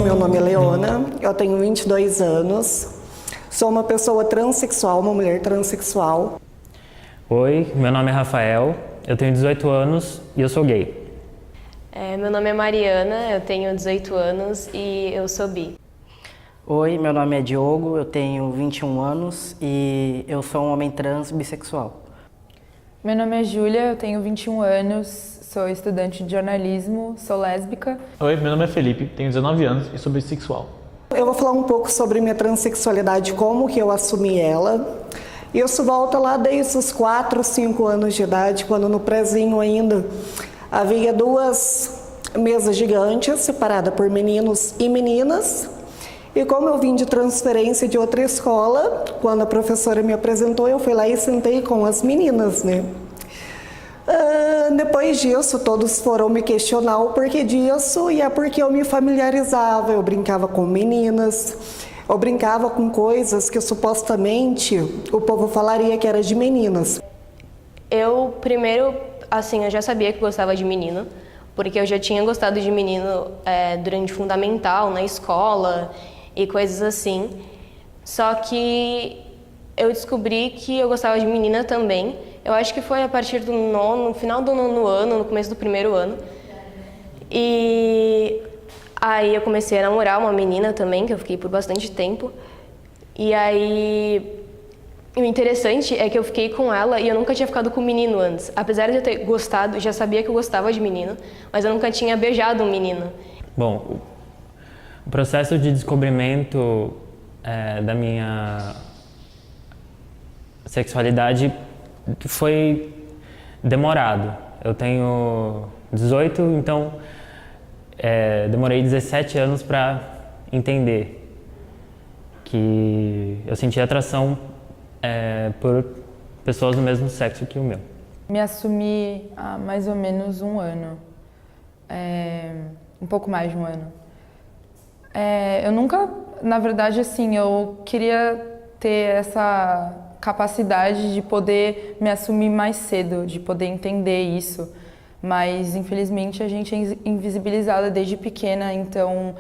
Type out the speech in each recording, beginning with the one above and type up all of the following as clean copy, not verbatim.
Meu nome é Leona, eu tenho 22 anos, sou uma pessoa transexual, uma mulher transexual. Oi, meu nome é Rafael, eu tenho 18 anos e eu sou gay. Meu nome é Mariana, eu tenho 18 anos e eu sou bi. Oi, meu nome é Diogo, eu tenho 21 anos e eu sou um homem trans bissexual. Meu nome é Júlia, eu tenho 21 anos, sou estudante de jornalismo, sou lésbica. Oi, meu nome é Felipe, tenho 19 anos e sou bissexual. Eu vou falar um pouco sobre minha transexualidade, como que eu assumi ela. Isso volta lá desde os 4, 5 anos de idade, quando no prezinho ainda havia 2 mesas gigantes separadas por meninos e meninas. E como eu vim de transferência de outra escola, quando a professora me apresentou, eu fui lá e sentei com as meninas, né? Depois disso, todos foram me questionar o porquê disso, e é porque eu me familiarizava, eu brincava com meninas, eu brincava com coisas que supostamente o povo falaria que era de meninas. Eu, primeiro, assim, eu já sabia que gostava de menino, porque eu já tinha gostado de menino durante fundamental, na escola e coisas assim. Só que eu descobri que eu gostava de menina também. Eu acho que foi a partir do final do 9º ano, no começo do 1º ano. E aí eu comecei a namorar uma menina também, que eu fiquei por bastante tempo. E aí o interessante é que eu fiquei com ela e eu nunca tinha ficado com um menino antes. Apesar de eu ter gostado, já sabia que eu gostava de menino, mas eu nunca tinha beijado um menino. Bom, o processo de descobrimento da minha sexualidade foi demorado. Eu tenho 18, então demorei 17 anos para entender que eu sentia atração por pessoas do mesmo sexo que o meu. Me assumi há mais ou menos um ano, um pouco mais de um ano. Eu nunca, na verdade, assim, eu queria ter essa capacidade de poder me assumir mais cedo, de poder entender isso, mas infelizmente a gente é invisibilizada desde pequena, então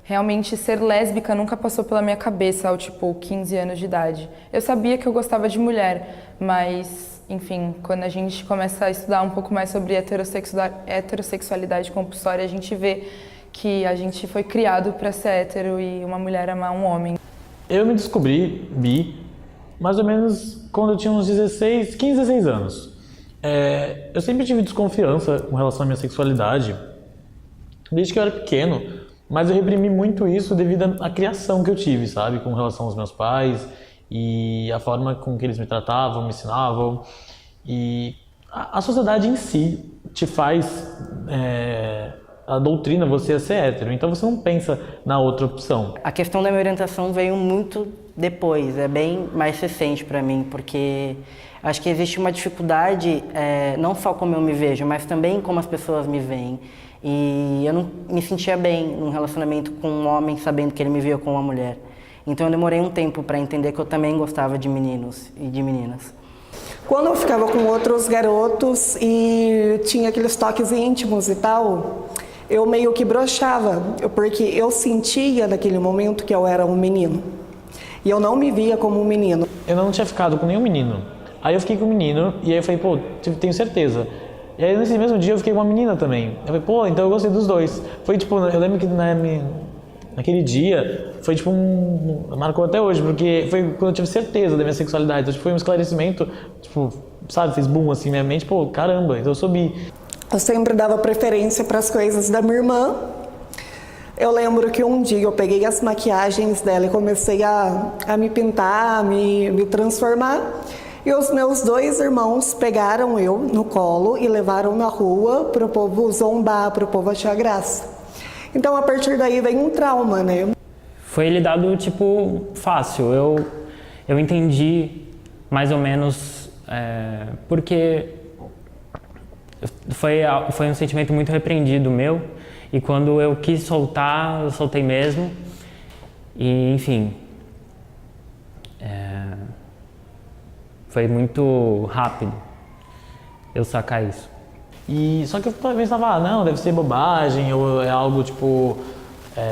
realmente ser lésbica nunca passou pela minha cabeça ao 15 anos de idade. Eu sabia que eu gostava de mulher, mas enfim, quando a gente começa a estudar um pouco mais sobre heterossexualidade compulsória, a gente vê que a gente foi criado para ser hétero e uma mulher amar um homem. Eu me descobri bi mais ou menos quando eu tinha uns 15, 16 anos. Eu sempre tive desconfiança com relação à minha sexualidade, desde que eu era pequeno, mas eu reprimi muito isso devido à criação que eu tive, sabe? Com relação aos meus pais e a forma com que eles me tratavam, me ensinavam. E a sociedade em si te faz... a doutrina você a ser hétero, então você não pensa na outra opção. A questão da minha orientação veio muito depois, é bem mais recente para mim, porque acho que existe uma dificuldade, não só como eu me vejo, mas também como as pessoas me veem. E eu não me sentia bem num relacionamento com um homem sabendo que ele me via com uma mulher. Então eu demorei um tempo para entender que eu também gostava de meninos e de meninas. Quando eu ficava com outros garotos e tinha aqueles toques íntimos e tal, eu meio que broxava, porque eu sentia naquele momento que eu era um menino. E eu não me via como um menino. Eu não tinha ficado com nenhum menino. Aí eu fiquei com um menino e aí eu falei, pô, tenho certeza. E aí nesse mesmo dia eu fiquei com uma menina também. Eu falei, pô, então eu gostei dos dois. Foi tipo, eu lembro que naquele dia foi tipo marcou até hoje, porque foi quando eu tive certeza da minha sexualidade. Então tipo, foi um esclarecimento, tipo, sabe, fez boom assim na minha mente, pô, caramba, então eu sou bi. Eu sempre dava preferência para as coisas da minha irmã. Eu lembro que um dia eu peguei as maquiagens dela e comecei a me pintar, a me transformar. E os meus 2 irmãos pegaram eu no colo e levaram na rua para o povo zombar, para o povo achar graça. Então a partir daí vem um trauma, né? Foi lidado fácil. Eu entendi mais ou menos porque foi um sentimento muito repreendido meu. E quando eu quis soltar, eu soltei mesmo. E, enfim, foi muito rápido eu sacar isso. E só que eu pensava, não, deve ser bobagem, ou é algo tipo,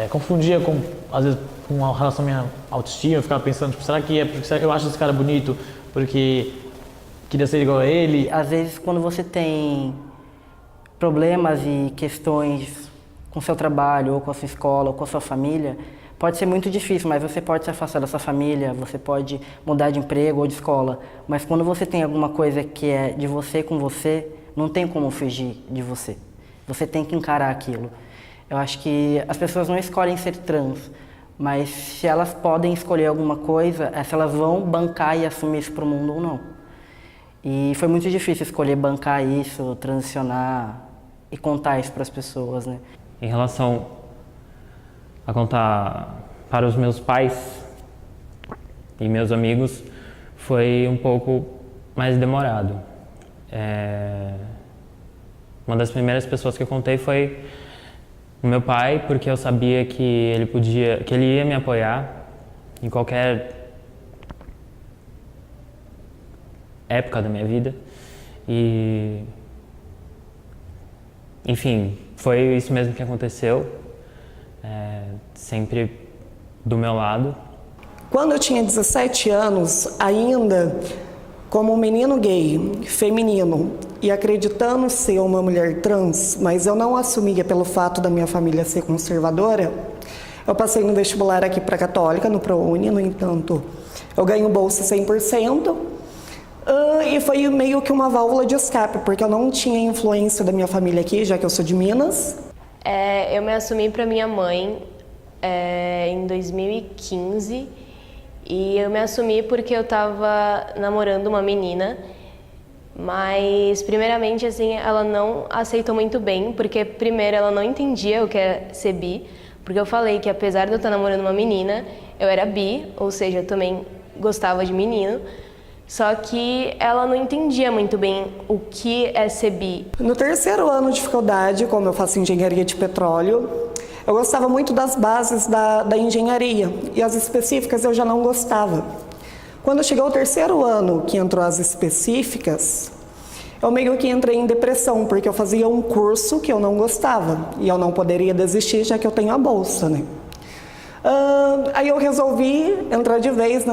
confundia com, às vezes, com a relação à minha autoestima, eu ficava pensando, tipo, será que eu acho esse cara bonito porque queria ser igual a ele? Às vezes, quando você tem problemas e questões com o seu trabalho, ou com a sua escola, ou com a sua família, pode ser muito difícil, mas você pode se afastar da sua família, você pode mudar de emprego ou de escola. Mas quando você tem alguma coisa que é de você com você, não tem como fugir de você. Você tem que encarar aquilo. Eu acho que as pessoas não escolhem ser trans, mas se elas podem escolher alguma coisa, é se elas vão bancar e assumir isso para o mundo ou não. E foi muito difícil escolher bancar isso, transicionar e contar isso para as pessoas, né? Em relação a contar para os meus pais e meus amigos, foi um pouco mais demorado. Uma das primeiras pessoas que eu contei foi o meu pai, porque eu sabia que ele ia me apoiar em qualquer época da minha vida. E, enfim, foi isso mesmo que aconteceu, sempre do meu lado. Quando eu tinha 17 anos, ainda como um menino gay, feminino, e acreditando ser uma mulher trans, mas eu não assumia pelo fato da minha família ser conservadora, eu passei no vestibular aqui para a Católica, no ProUni, no entanto, eu ganho bolsa 100%, e foi meio que uma válvula de escape, porque eu não tinha influência da minha família aqui, já que eu sou de Minas. Eu me assumi para minha mãe em 2015 e eu me assumi porque eu estava namorando uma menina, mas primeiramente assim ela não aceitou muito bem, porque primeiro ela não entendia o que é ser bi, porque eu falei que apesar de eu estar namorando uma menina, eu era bi, ou seja, eu também gostava de menino. Só que ela não entendia muito bem o que é ser bi. No terceiro ano de faculdade, como eu faço engenharia de petróleo, eu gostava muito das bases da engenharia e as específicas eu já não gostava. Quando chegou o terceiro ano, que entrou as específicas, eu meio que entrei em depressão, porque eu fazia um curso que eu não gostava e eu não poderia desistir, já que eu tenho a bolsa, né? Aí eu resolvi entrar de vez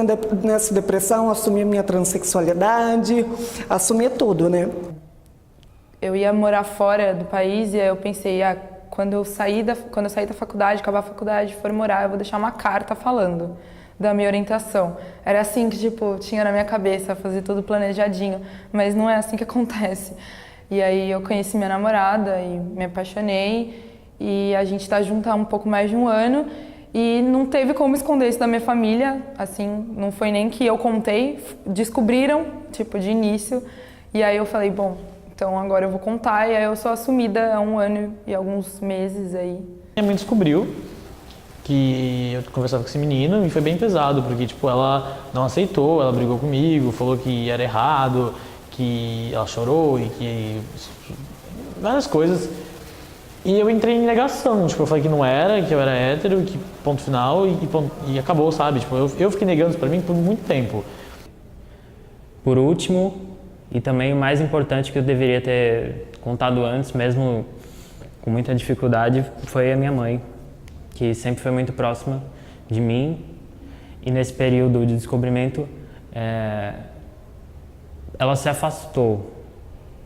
nessa depressão, assumir minha transexualidade, assumir tudo, né? Eu ia morar fora do país e aí eu pensei, quando eu sair da faculdade, acabar a faculdade, for morar, eu vou deixar uma carta falando da minha orientação. Era assim que, tipo, tinha na minha cabeça, fazer tudo planejadinho, mas não é assim que acontece. E aí eu conheci minha namorada e me apaixonei e a gente tá junto há um pouco mais de um ano. E não teve como esconder isso da minha família, assim, não foi nem que eu contei, descobriram, tipo, de início. E aí eu falei, bom, então agora eu vou contar, e aí eu sou assumida há um ano e alguns meses aí. Minha mãe descobriu que eu conversava com esse menino e foi bem pesado, porque, tipo, ela não aceitou, ela brigou comigo, falou que era errado, que ela chorou e que... várias coisas. E eu entrei em negação, tipo, eu falei que não era, que eu era hétero, que ponto final e acabou, sabe? Tipo, eu fiquei negando isso pra mim por muito tempo. Por último, e também o mais importante que eu deveria ter contado antes, mesmo com muita dificuldade, foi a minha mãe, que sempre foi muito próxima de mim. E nesse período de descobrimento, ela se afastou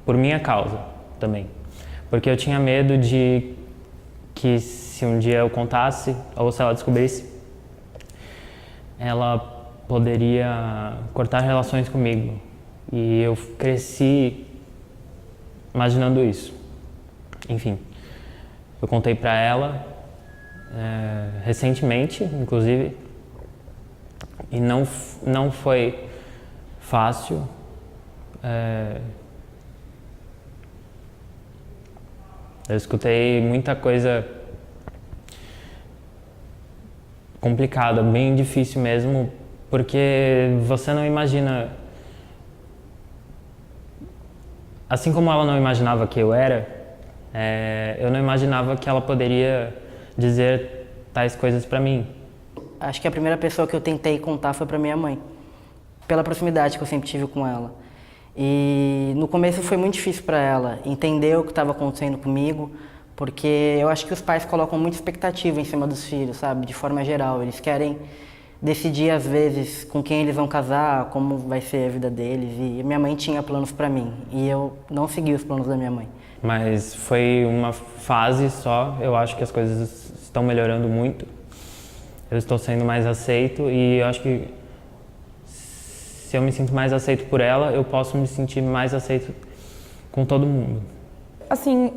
por minha causa também. Porque eu tinha medo de que se um dia eu contasse, ou se ela descobrisse, ela poderia cortar relações comigo. E eu cresci imaginando isso. Enfim, eu contei pra ela recentemente, inclusive, e não foi fácil. Eu escutei muita coisa complicada, bem difícil mesmo, porque você não imagina... Assim como ela não imaginava que eu era, eu não imaginava que ela poderia dizer tais coisas pra mim. Acho que a primeira pessoa que eu tentei contar foi pra minha mãe, pela proximidade que eu sempre tive com ela. E no começo foi muito difícil para ela entender o que estava acontecendo comigo, porque eu acho que os pais colocam muita expectativa em cima dos filhos, sabe? De forma geral, eles querem decidir às vezes com quem eles vão casar, como vai ser a vida deles. E minha mãe tinha planos para mim e eu não segui os planos da minha mãe. Mas foi uma fase só, eu acho que as coisas estão melhorando muito. Eu estou sendo mais aceito e eu acho que se eu me sinto mais aceito por ela, eu posso me sentir mais aceito com todo mundo. Assim,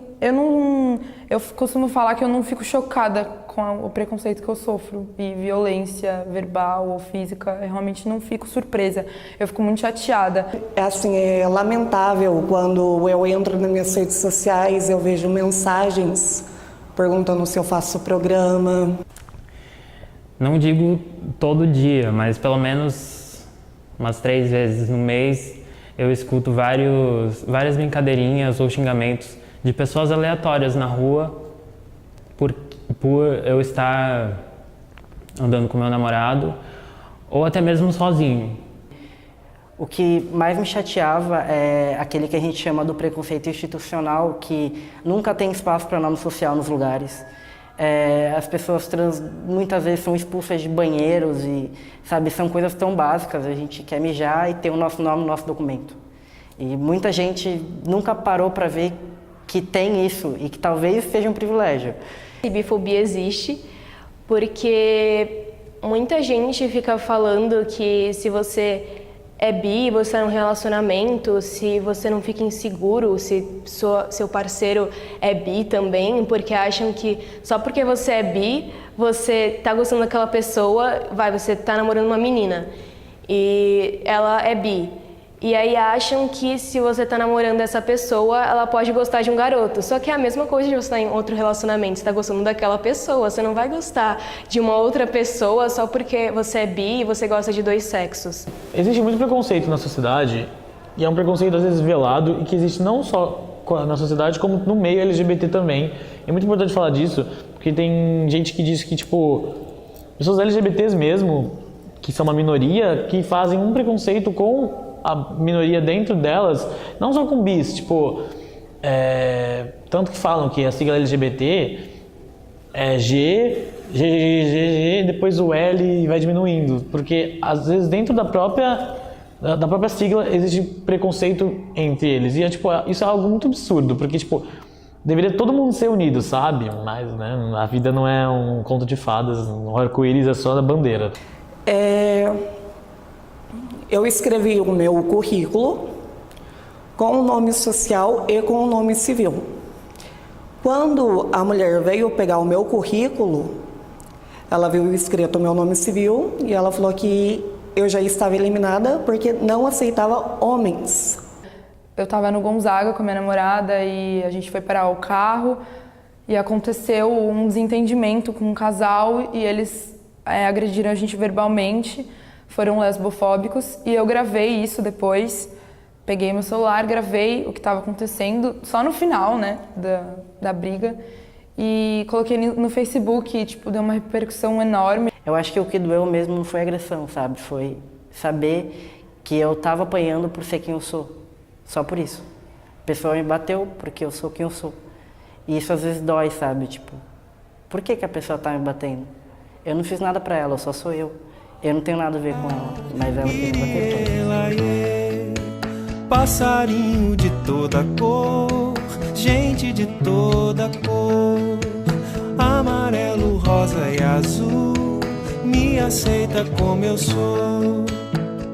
eu costumo falar que eu não fico chocada com o preconceito que eu sofro e violência verbal ou física, eu realmente não fico surpresa, eu fico muito chateada. É lamentável quando eu entro nas minhas redes sociais, eu vejo mensagens perguntando se eu faço programa. Não digo todo dia, mas pelo menos umas 3 vezes no mês eu escuto várias brincadeirinhas ou xingamentos de pessoas aleatórias na rua por eu estar andando com meu namorado ou até mesmo sozinho. O que mais me chateava é aquele que a gente chama do preconceito institucional, que nunca tem espaço para nome social nos lugares. As pessoas trans muitas vezes são expulsas de banheiros e, sabe, são coisas tão básicas. A gente quer mijar e ter o nosso nome no nosso documento. E muita gente nunca parou para ver que tem isso e que talvez seja um privilégio. A bifobia existe porque muita gente fica falando que se você é bi, você está num relacionamento, se você não fica inseguro, se seu parceiro é bi também, porque acham que só porque você é bi, você tá gostando daquela pessoa, você tá namorando uma menina e ela é bi. E aí acham que se você tá namorando essa pessoa, ela pode gostar de um garoto. Só que é a mesma coisa de você estar em outro relacionamento, você tá gostando daquela pessoa, você não vai gostar de uma outra pessoa só porque você é bi e você gosta de 2 sexos. Existe muito preconceito na sociedade, e é um preconceito às vezes velado, e que existe não só na sociedade, como no meio LGBT também. É muito importante falar disso, porque tem gente que diz que, tipo, pessoas LGBTs mesmo, que são uma minoria, que fazem um preconceito com a minoria dentro delas, não só com bis, tipo, tanto que falam que a sigla LGBT é G, depois o L vai diminuindo, porque às vezes dentro da própria sigla existe preconceito entre eles, e isso é algo muito absurdo, porque tipo, deveria todo mundo ser unido, sabe? Mas né, a vida não é um conto de fadas, um arco-íris é só da bandeira. Eu escrevi o meu currículo com o nome social e com o nome civil. Quando a mulher veio pegar o meu currículo, ela viu escrito o meu nome civil e ela falou que eu já estava eliminada porque não aceitava homens. Eu estava no Gonzaga com a minha namorada e a gente foi parar o carro e aconteceu um desentendimento com um casal e eles agrediram a gente verbalmente. Foram lesbofóbicos e eu gravei isso depois, peguei meu celular, gravei o que estava acontecendo, só no final, né, da briga, e coloquei no Facebook, tipo, deu uma repercussão enorme. Eu acho que o que doeu mesmo não foi agressão, sabe, foi saber que eu estava apanhando por ser quem eu sou, só por isso. A pessoa me bateu porque eu sou quem eu sou, e isso às vezes dói, sabe, tipo, por que a pessoa está me batendo? Eu não fiz nada pra ela, eu só sou eu. Eu não tenho nada a ver com ela, mas ela tem que bater. Passarinho de toda cor, gente de toda cor, amarelo, rosa e azul, me aceita como eu sou.